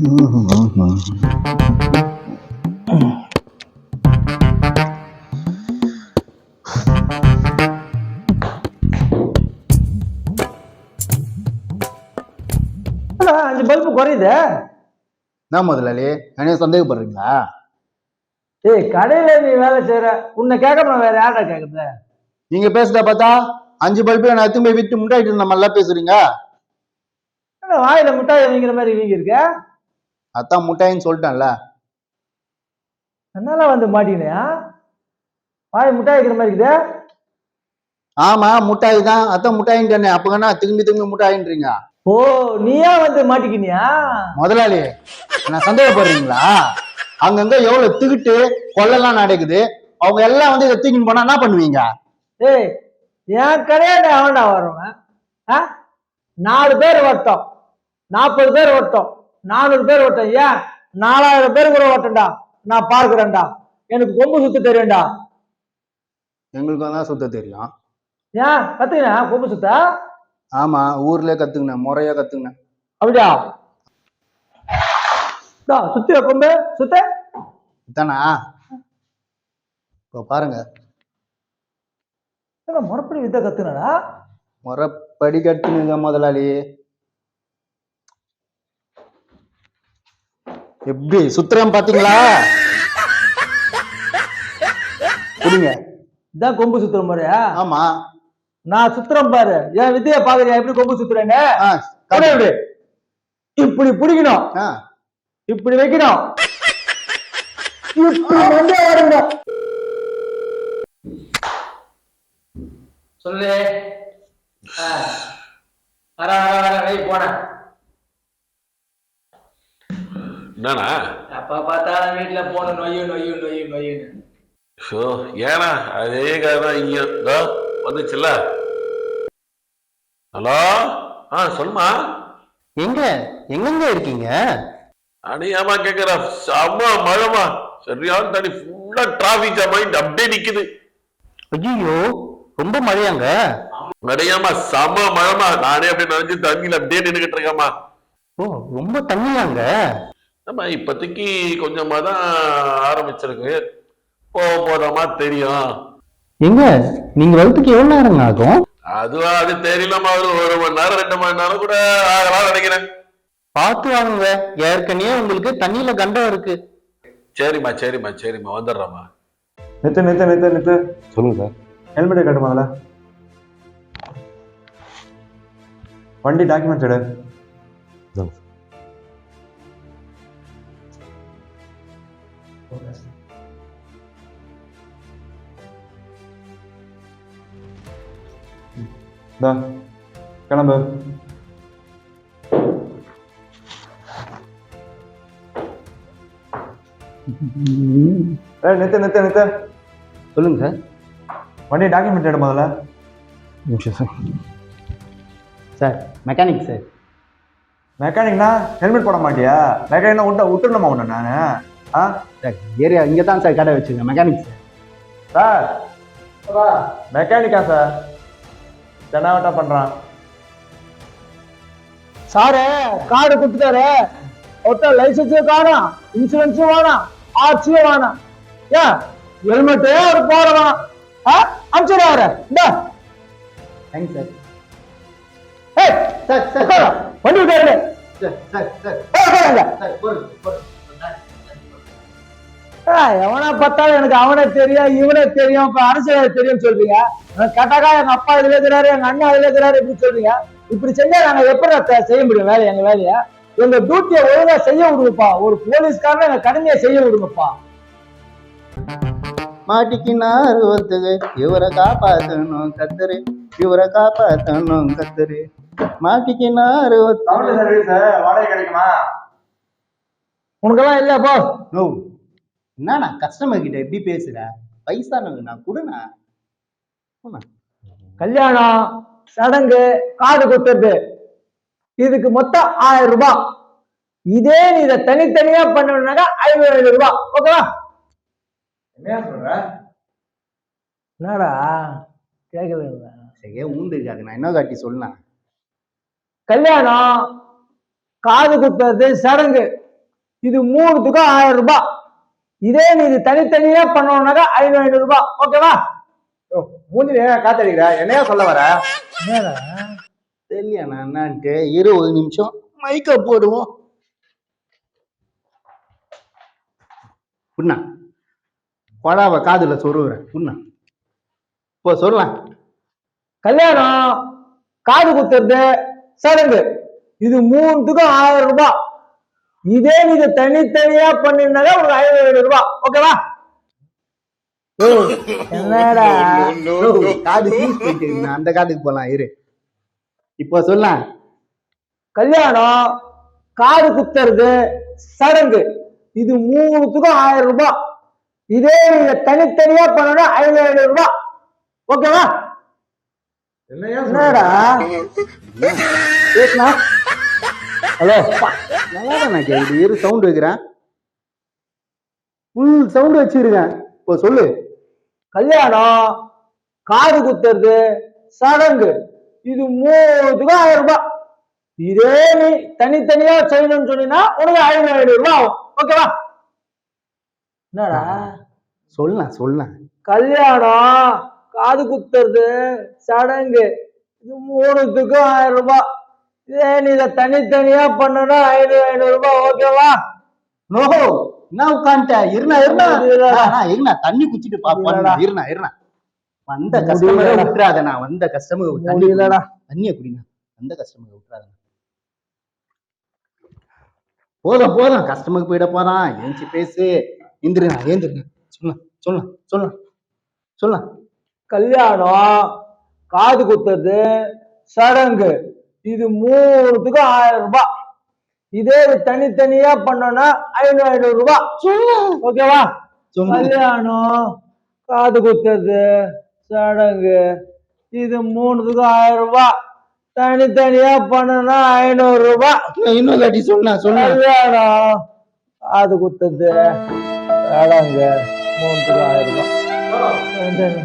5 bulb குறையுது. என்ன முதலாளி என்ன சந்தேகப்படுறீங்களா? ஏய், கடையில நீ வேலை செய்யற, உன்னை கேட்காம வேற யாரா கேக்குறது? நீங்க பேசுறத பார்த்தா 5 பல்பு நான் எத்துமே விட்டு முட்டாயிட்டு நம்ம பேசுறீங்க. வாயில முட்டாய் வீங்கிற மாதிரி வீங்கி இருக்க. அதான் முட்டாயின்னு சொல்லிட்டேன்ல. அதனால வந்து மாட்டிக்கினியா? வாய் முட்டாய் வைக்கிற மாதிரி இருக்குது. ஆமா முட்டாய் தான், அதான் முட்டாயின்னு அப்பங்கன்னா திரும்பி திரும்பி முட்டாயின்றீங்க. ஓ, நீயா வந்து மாட்டிக்கினியா? முதலாளி நான் சந்தேகப்படுறீங்களா? அங்கங்க எவ்வளவு திகிட்டு கொள்ளலாம் நடக்குது, அவங்க எல்லாம் வந்து இதை தூக்கின்னு போனா என்ன பண்ணுவீங்க? ஏய், என் கடையாண்ட அவன்டா வருவேன். 4 பேர் ஓட்டம், 40 பேர் ஓட்டம், 400 பேர் ஓட்டம், ஏன் 4000 பேர் கூட ஓட்டம்டா. நான் பார்க்கிறேன்டா, எனக்கு கொம்பு சுத்த தெரியும்டா. எங்களுக்கு தான் சுத்த தெரியும். ஏன் கத்துக்கினா கொம்பு சுத்த? ஆமா, ஊர்ல கத்துக்கினேன், முறையா கத்துக்கினேன். அப்படியா? சுத்தி கொம்பு சுத்த தானா? இப்போ பாருங்க, முறைப்படி வித்த கத்துனடா. முறைப்படி கத்துனுங்க முதலாளி. எப்படி சுத்திரம் பாத்தீங்களா? புரியுங்க, இதான் கொம்பு சுத்துற முறையா? ஆமா, நான் சுத்துறேன் பாரு, என் வித்தியா பாக்குறியா எப்படி கொம்பு சுத்துறேன்னு? இப்படி பிடிக்கணும், இப்படி வைக்கணும், சொல்லு. போன என்னண்ணா அப்பா பார்த்தாலும் வீட்டுல போன நொய்யு நொய்யு நொய்யு நொய்யுன்னு. ஷோ ஏண்ணா அதே கதை இங்க வந்துச்சுல்ல. ஹலோ, சொல்லுமா. எங்க இருக்கீங்க? அடியாமா கேக்குற, செம்ம மழைமா, சரியான தண்ணி, ஃபுல்லா டிராபிக் ஜாம் ஆயிட்டு அப்படியே நிக்குது. ஐயோ, ரொம்ப மழையாங்க? அடையாமா செம்ம மழைமா, நானே அப்படியே நினைச்சு தண்ணியில அப்படியே நின்றுகிட்டு இருக்கேம்மா. ஓ, ரொம்ப தண்ணியாங்க? ஆமா, இப்போதைக்கு கொஞ்சமா தான் ஆரம்பிச்சிருக்கு, போதாமா தெரியும். எங்க நீங்க வரதுக்கு எவ்வளவு நேரம் ஆகும்? அது தெரியலமா, ஒரு 1 மணி நேரம் 2 மணி நேரம் கூட ஆகலாம் நினைக்கிறேன். பார்த்து வாங்க, ஏற்கனவே உங்களுக்கு தண்ணியில கண்டம் இருக்கு. சரிம்மா சரிம்மா சரிம்மா, வந்துடுறோம்மா. நித்து சொல்லுங்க சார். ஹெல்மெட்டை கட்டு முதல்ல. வண்டி டாக்குமெண்ட்ஸ் எடு. கிளம்பு. நித்து சொல்லுங்க சார். வண்டி டாக்குமெண்ட் எடு முதல்ல. Sir mechanic sir. மெக்கானிக்னா ஹெல்மெட் போட மாட்டியா? மெக்கானிக்னா விட்டுணுமா உன்ன நானு? சார் ஏரியா இங்கே தான் சார் கடை வச்சுருங்க, மெக்கானிக் சார். சார் மெக்கானிக்கா சார்? தெனாவட்டா பண்றான் சாரு. கார்டு கொடுத்துட்டாரு, ஒருத்தர் லைசன்ஸும் காணும், இன்சூரன்ஸும் வேணாம், ஆர்சியும் வேணாம், ஏன் ஹெல்மெட்டே ஒரு போட வேணாம். அனுப்பிச்சுடு அவரை. Thanks sir. வண்டி விட்டாரு. எவனா பார்த்தாலும் எனக்கு அவனே தெரியும் இவனே தெரியும், இப்ப அரசியல் தெரியும் சொல்றீங்க. கேட்டாக்கா எங்க அப்பா இதுல இருக்கிறாரு, எங்க அண்ணா இதுல இருக்கிறாரு, இப்படி சொல்றீங்க. இப்படி செஞ்சா நாங்க எப்படி செய்ய முடியும் வேலை? எங்க வேலைய, எங்க டியூட்டியை ஒழுங்கா செய்ய விடுங்கப்பா. ஒரு போலீஸ்காரன் எங்க கடமையை செய்ய விடுங்கப்பா. மாட்டிக்கினார் ஒருத்தரு, இவரை காப்பாத்தணும் கத்தரு, இவரை காப்பாத்தணும் கத்தரு. மாட்டிக்கினார் வாடகை கிடைக்குமா? உனக்கெல்லாம் இல்ல போ. நோ, என்னண்ணா கஸ்டமர் கிட்ட எப்படி பேசுற? பைசா நான் கொடுண்ணா. கல்யாணம் சடங்கு காது குத்துறது, இதுக்கு மொத்தம் 1000 ரூபாய். இதே நீ இதை தனித்தனியா பண்ணணும்னாக்கா 500 ரூபாய். ஓகேவா? என்ன சொல்ற? என்னடா கேட்கல? சரியா ஊந்துருக்காது, நான் என்ன காட்டி சொல்லலாம். கல்யாணம் காது குத்துறது சடங்கு இது மூணுத்துக்கும் 1000 ரூபாய். இதே நீ இது தனித்தனியா பண்ணணும்னாக்கா 500 ரூபாய். ஓகேவா? மூஞ்சி காத்தடிக்கிற என்னையா சொல்ல வர? தெரியல நான் என்னான்ட்டு 20 நிமிஷம் மைக்க போடுவோம். புண்ணா கொடாவ காதுல சொருவுறேன். புண்ணா இப்போ சொல்லலாம். கல்யாணம், காது குத்துறது, சடங்கு, இது மூணுத்துக்கும் 1000 ரூபாய். இதே நீ இதை தனித்தனியா பண்ணிருந்தாங்க ஒரு 500 ரூபாய். ஓகேவா? என்னடா காது ஃபீஸ் போயிட்டு நான் அந்த காதுக்கு போலாம் இரு. இப்போ சொல்லலாம். கல்யாணம், காது குத்துறது, சடங்கு, இது மூணுத்துக்கும் 1000 ரூபாய். இதே நீங்க தனித்தனியா பண்ணனா 500 ரூபாய். ஓகேவா? என்னடா பேசுனா ஹலோ நல்லா தான் நான் கேக்குது. இரு சவுண்ட் வைக்கிறேன். ஃபுல் சவுண்ட் வச்சிருக்கேன். இப்போ சொல்லு. கல்யாணம், காது குத்துறது, சடங்கு, இது மூணுத்துக்கும் 1000 ரூபாய். இதே நீ தனித்தனியா செய்யணும்னு சொன்னீங்கன்னா உனக்கு 500 ரூபாய் ஆகும். ஓகேவா? என்னடா சொல்லலாம். கல்யாணம், காது குத்துறது, சடங்கு, இது மூணுத்துக்கும் 1000 ரூபாய். இதே நீ இதை தனித்தனியா பண்ணனா 500 ரூபாய். ஓகேவா? நோ என்ன உட்காந்துட்ட? இருண்ணா தண்ணி குச்சிட்டு பாப்பா. இருண்ணா வந்த கஸ்டமரை விட்டுறாத. நான் வந்த கஸ்டமர் தண்ணிய குடிங்க. வந்த கஸ்டமரை விட்டுறாத. போதும் கஸ்டமருக்கு போயிட போறான். ஏஞ்சி பேசு. ஏந்திருங்க. சொல்லலாம். கல்யாணம், காது குத்துறது, சடங்கு, இது மூணுத்துக்கும் 1000 ரூபாய். இதே தனித்தனியா பண்ணோம்னா 500 ரூபாய். ஓகேவா? கல்யாணம், காது குத்துறது, சடங்கு, இது மூணுத்துக்கும் 1000 ரூபாய். தனித்தனியா பண்ணோம்னா 500 ரூபாய். இன்னொரு வாட்டி சொன்னா கல்யாணம், காது குத்துறது, சடங்கு, மூணுத்துக்கும் 1000 ரூபாய். சொல்ல மாட்டேங்க.